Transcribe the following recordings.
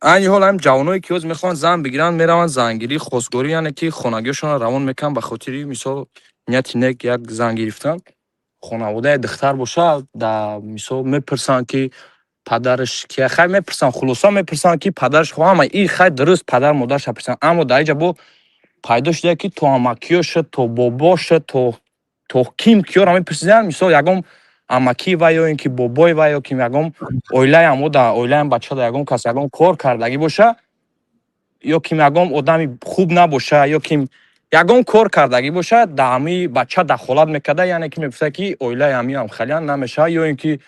این حال هم جوانایی که از میخوان زن بگیرن میروند زنگیری خواستگاری، یعنی که خانگیشون روان میکنن به خاطر مثال نیت یک زن گرفتن. خانواده دختر باشه در مثال میپرسن که پدرش که خیر، میپرسن خلاصا میپرسن که پدرش خو هم این خیر درست پدر مادرش پرسن، اما در اینجا با پیدا شده که تو امکیوش تو باباش تو کیم کیو میپرسن. مثال یگم امکی و یا اینکه بابای و یا کیم یگم اویله هم در اویله هم بچه در یگم کس یگم کار کردگی باشه یا کیم یگم آدمی خوب نباشه یا کیم یگم کار کردگی باشه در همی بچه دخالت میکرده، یعنی که میپرسه که اویله همی هم خیلی نمیشه، یا اینکه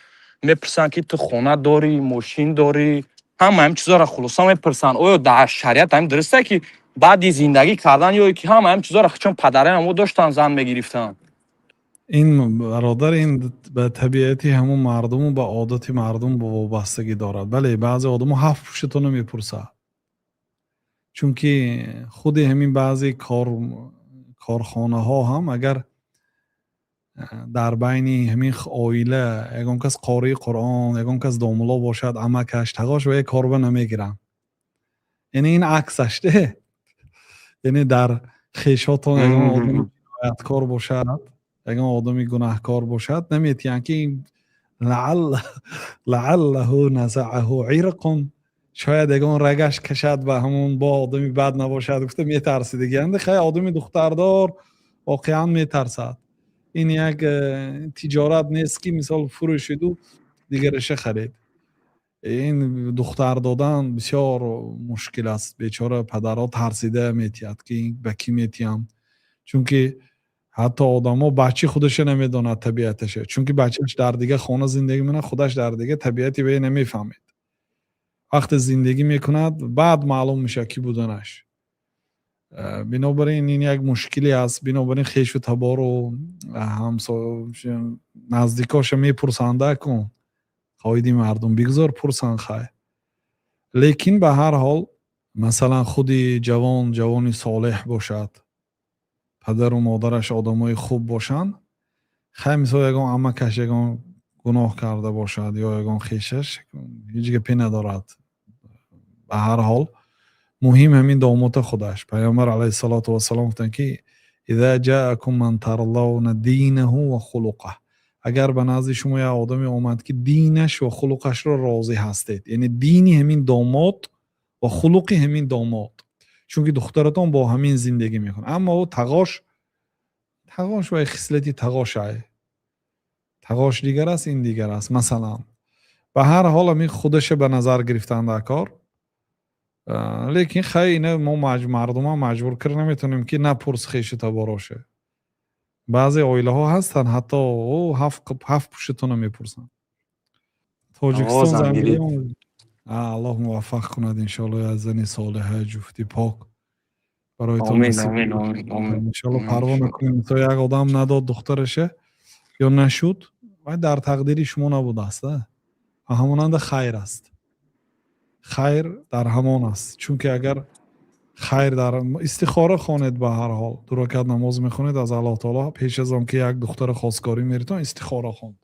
میپرسن که تو خونه داری ماشین داری، همه هم چیزا را خلاصا میپرسن. آیا در شریعت هم درسته که بعدی زندگی کردن یا که همه هم چیزا را چون پدران هم داشتن زن میگرفتن؟ این برادر این به طبیعتی همون مردم و به عادت مردم وابستگی دارد. بله بعضی آدم هفت پوشتون میپرسه، چون که خود همین بعضی کارخانه ها هم اگر در بین همین عائله یگان کس قاری قرآن یگان کس داملا باشد امکش تقاش و یک کاربه نمیگیرن. یعنی این عکسش ده. یعنی در خیشاتون یگان آدمی جنایتکار باشد یگان آدمی گناهکار باشد نمیتین که این لعله نزعه عرق، شاید یگان رگش کشد و همون با آدمی بد نباشد. گفته میترسیدگی انده خیلی آدمی دختردار واقعا میترسد. این یک تجارت نیست که مثال فروشیدو دیگرش خرید. این دختر دادن بسیار مشکل است. بیچاره پدرها ترسیده میتید که این به کی میتیم، چون که حتی آدما بچه خودش نمیدونه طبیعتشه، چون که بچهش در دیگه خانه زندگی میکنه خودش در دیگه طبیعتی به نمیفهمید. وقت زندگی میکند بعد معلوم میشه کی بودنش. بنابراین این یک مشکلی است. بنابراین خیش و تبار و نزدیکاش میپرسنده کن خواهیدی مردم بگذار پرسن خواهی. لیکن به هر حال مثلا خودی جوانی صالح باشد، پدر و مادرش آدمای خوب باشن، خیلی مثلا یگان امکش یگان گناه کرده باشد یا یگان خیشش هیچ گپی ندارد. به هر حال مهم همین داموت خودش. پیامبر علیه الصلاة و السلام گفتن که اذا جاءكم من ترضون دینه و خلقه، اگر به نزد شما یه آدمی آمد که دینش و خلقش رو راضی هستید، یعنی دینی همین داماد و خلقی همین داماد، چون که دخترتون با همین زندگی میکنه، اما او تقاش و خصلتی تقاش دیگر است این دیگر است. مثلا به هر حال همین خودش به نظر گرفتن در کار. لیکن خیلی اینه ما مردم ها مجبور کرد نمیتونیم که نپرس خیش تباراشه. بعضی عائله ها هستن حتی او هفت پوشتون میپرسن. تاجیکستان زنگیری الله موفق کند انشالله. از زنی صالحه جفتی پاک برایتون نصیب انشالله. پروا نکنیم تا یک آدم نداد دخترشه یا نشد و در تقدیری شما نبود است. همانند خیر است. خیر در همان است، چون که اگر خیر در استخاره خوانید به هر حال دو رکعت نماز میخونید از الله تعالی پیش از آن که یک دختر خواستگاری میریتون استخاره خوند.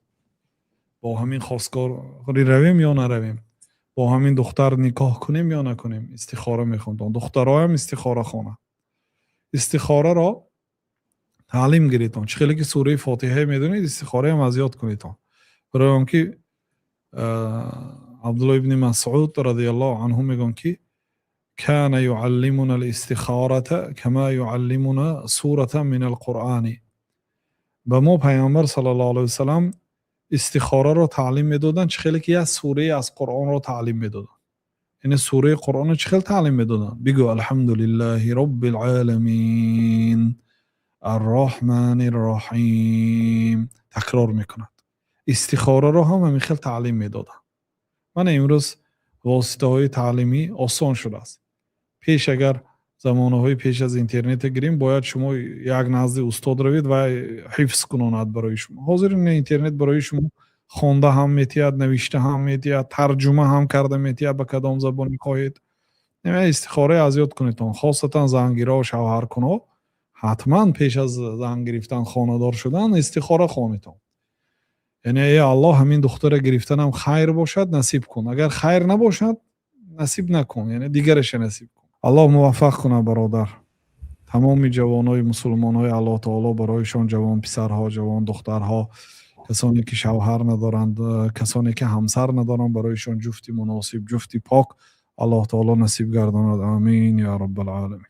با همین خواستگاری رویم یا نرویم، با همین دختر نکاح کنیم یا نکنیم، استخاره میخوندن. دخترها هم استخاره خونه. استخاره را تعلیم گیریتون. چخیلی که سوره فاتحه میدونید استخاره هم از یاد کنیتون. برای آنکه عبدالله ابن مسعود رضی الله عنه میگن که كان يعلمنا الاستخارة كما يعلمنا سورة من القرآن. به ما پیامبر صلی الله علیه وسلم استخاره رو تعلیم میدادن، چه خیلی که یک سوره از قرآن رو تعلیم میدادن. یعنی سوره قرآن رو چه خیلی تعلیم میدادن. بگو الحمدلله رب العالمین الرحمن الرحیم تکرار میکند. استخاره رو هم همین خیلی تعلیم میدادن. من امروز واسطه های تعلیمی آسان شده است. پیش اگر زمانه های پیش از اینترنت گیریم باید شما یک نزد استاد روید و حفظ کناند برای شما. حاضر اینترنت برای شما خوانده هم میتید، نوشته هم میتید، ترجمه هم کرده میتید به کدام زبان میخواهید. نمیشه استخاره از یاد کنید. خاصتا زنگیرا و شوهرکنا حتما پیش از زن گرفتن خانه‌دار شدن استخاره خوانید. یعنی ای الله همین دختر گرفتنم خیر باشد نصیب کن، اگر خیر نباشد نصیب نکن، یعنی دیگرش نصیب کن. الله موفق کنه برادر. تمام جوانای مسلمانای الله تعالی برایشان، جوان پسرها، جوان دخترها، کسانی که شوهر ندارند، کسانی که همسر ندارند، برایشان جفتی مناسب، جفتی پاک الله تعالی نصیب گرداند. آمین یا رب العالمین.